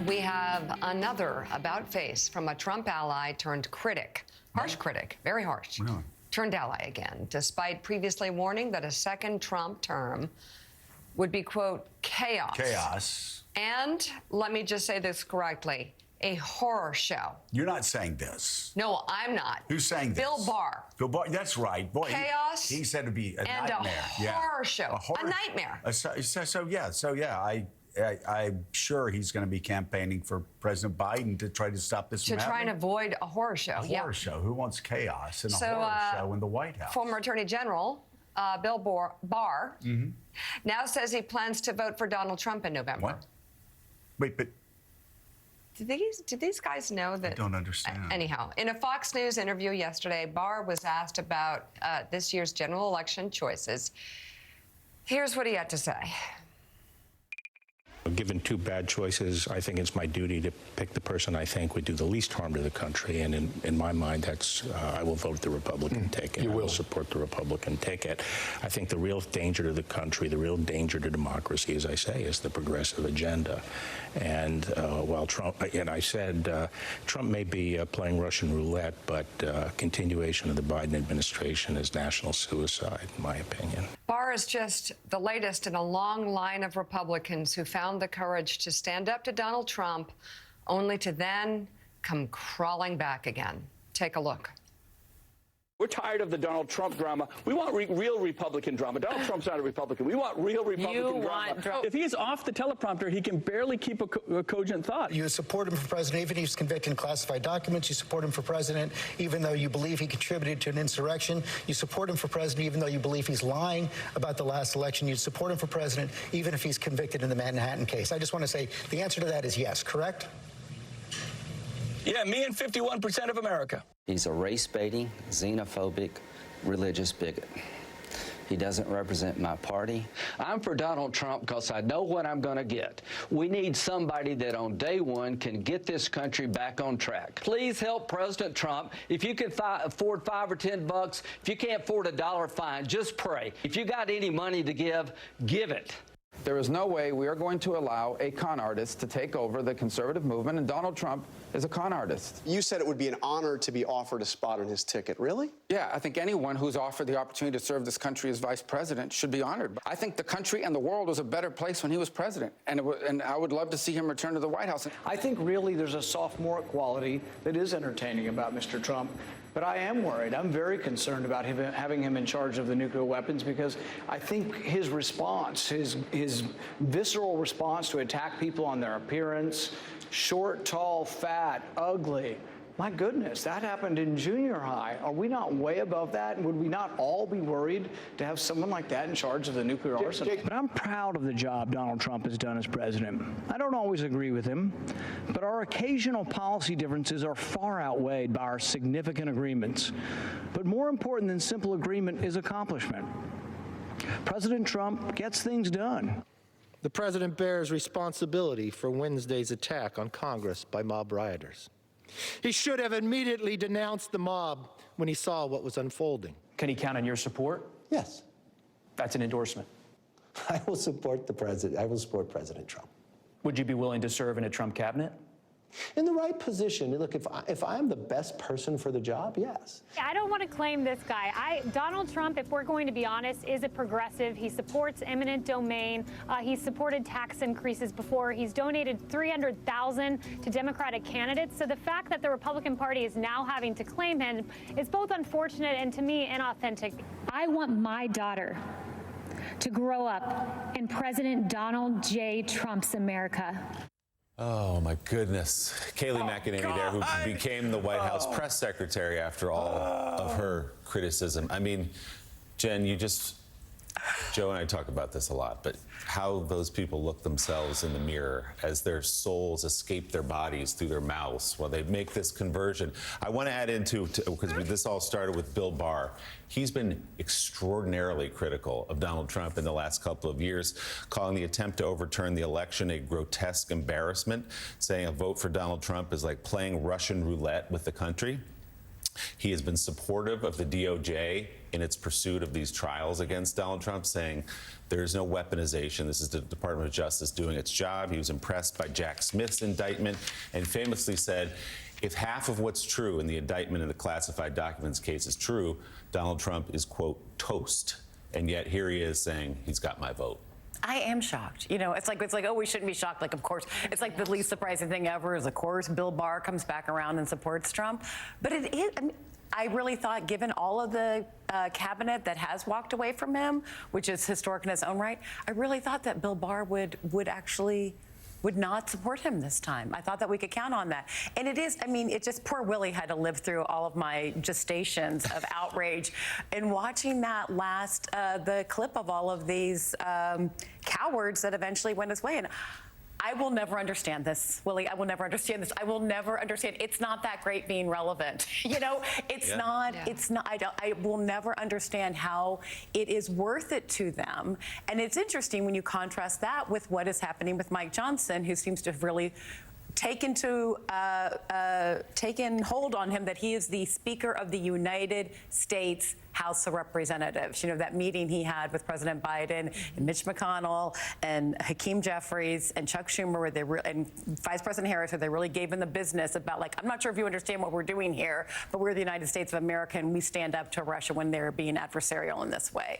We have another about face from a Trump ally turned critic. Harsh critic, very harsh. Really? Turned ally again, despite previously warning that a second Trump term would be, quote, chaos. Chaos. And let me just say this correctly, a horror show. You're not saying this. No, I'm not. Who's saying this? Bill Barr. Bill Barr, that's right. Boy, Chaos. He said it'd be a and nightmare. a horror show. A nightmare. I'm sure he's going to be campaigning for President Biden to try to stop this from happening. To try and avoid a horror show. A horror show. Who wants chaos and a horror show in the White House? Former Attorney General Bill Barr now says he plans to vote for Donald Trump in November. What? Wait, but do these guys know that? I don't understand. Anyhow, in a Fox News interview yesterday, Barr was asked about this year's general election choices. Here's what he had to say. Given two bad choices, I think it's my duty to pick the person I think would do the least harm to the country. And in my mind, that's I will vote the Republican ticket. You will. I will support the Republican ticket. I think the real danger to the country, the real danger to democracy, as I say, is the progressive agenda. And while Trump, and I said, Trump may be playing Russian roulette, but continuation of the Biden administration is national suicide, in my opinion. Barr is just the latest in a long line of Republicans who found the courage to stand up to Donald Trump, only to then come crawling back again. Take a look. We're tired of the Donald Trump drama. We want real Republican drama. Donald Trump's not a Republican. We want real Republican drama. If he's off the teleprompter, he can barely keep a cogent thought. You support him for president even if he's convicted in classified documents. You support him for president even though you believe he contributed to an insurrection. You support him for president even though you believe he's lying about the last election. You support him for president even if he's convicted in the Manhattan case. I just want to say the answer to that is yes, correct? Yeah, me and 51% of America. He's a race-baiting, xenophobic, religious bigot. He doesn't represent my party. I'm for Donald Trump because I know what I'm going to get. We need somebody that on day one can get this country back on track. Please help President Trump. If you can afford $5 or $10, if you can't afford $1, fine, just pray. If you got any money to give it. There is no way we are going to allow a con artist to take over the conservative movement, and Donald Trump is a con artist. You said it would be an honor to be offered a spot on his ticket. Really? Yeah, I think anyone who's offered the opportunity to serve this country as vice president should be honored. I think the country and the world was a better place when he was president, and I would love to see him return to the White House. I think really there's a sophomore quality that is entertaining about Mr. Trump. But I am worried. I'm very concerned about having him in charge of the nuclear weapons because I think his response, his visceral response to attack people on their appearance, short, tall, fat, ugly. My goodness, that happened in junior high. Are we not way above that? And would we not all be worried to have someone like that in charge of the nuclear arsenal? But I'm proud of the job Donald Trump has done as president. I don't always agree with him, but our occasional policy differences are far outweighed by our significant agreements. But more important than simple agreement is accomplishment. President Trump gets things done. The president bears responsibility for Wednesday's attack on Congress by mob rioters. He should have immediately denounced the mob when he saw what was unfolding. Can he count on your support? Yes. That's an endorsement. I will support the president. I will support President Trump. Would you be willing to serve in a Trump cabinet? In the right position. Look, if I'm the best person for the job, yes. I don't want to claim this guy. Donald Trump, if we're going to be honest, is a progressive. He supports eminent domain. He's supported tax increases before. He's donated $300,000 to Democratic candidates. So the fact that the Republican Party is now having to claim him is both unfortunate and, to me, inauthentic. I want my daughter to grow up in President Donald J. Trump's America. Oh, my goodness. Kayleigh McEnany there, who became the White House press secretary after all of her criticism. I mean, Jen, Joe and I talk about this a lot, but how those people look themselves in the mirror as their souls escape their bodies through their mouths while they make this conversion. I want to add into, because this all started with Bill Barr. He's been extraordinarily critical of Donald Trump in the last couple of years, calling the attempt to overturn the election a grotesque embarrassment, saying a vote for Donald Trump is like playing Russian roulette with the country. He has been supportive of the DOJ in its pursuit of these trials against Donald Trump, saying there is no weaponization. This is the Department of Justice doing its job. He was impressed by Jack Smith's indictment and famously said, if half of what's true in the indictment in the classified documents case is true, Donald Trump is, quote, toast. And yet here he is saying he's got my vote. I am shocked. You know, it's like, oh, we shouldn't be shocked. Like, of course, it's like the least surprising thing ever is, of course, Bill Barr comes back around and supports Trump. But it is, I mean, I really thought, given all of the cabinet that has walked away from him, which is historic in its own right, I really thought that Bill Barr would not support him this time. I thought that we could count on that. And it is, I mean, it just, poor Willie had to live through all of my gestations of outrage. And watching that last, the clip of all of these cowards that eventually went his way. And I will never understand this, Willie. I will never understand this. I will never understand. It's not that great being relevant. You know, it's not, it's not, I will never understand how it is worth it to them. And it's interesting when you contrast that with what is happening with Mike Johnson, who seems to have really taken hold on him that he is the Speaker of the United States House of Representatives. You know, that meeting he had with President Biden and Mitch McConnell and Hakeem Jeffries and Chuck Schumer, where they and Vice President Harris, where they really gave him the business about, like, I'm not sure if you understand what we're doing here, but we're the United States of America and we stand up to Russia when they're being adversarial in this way.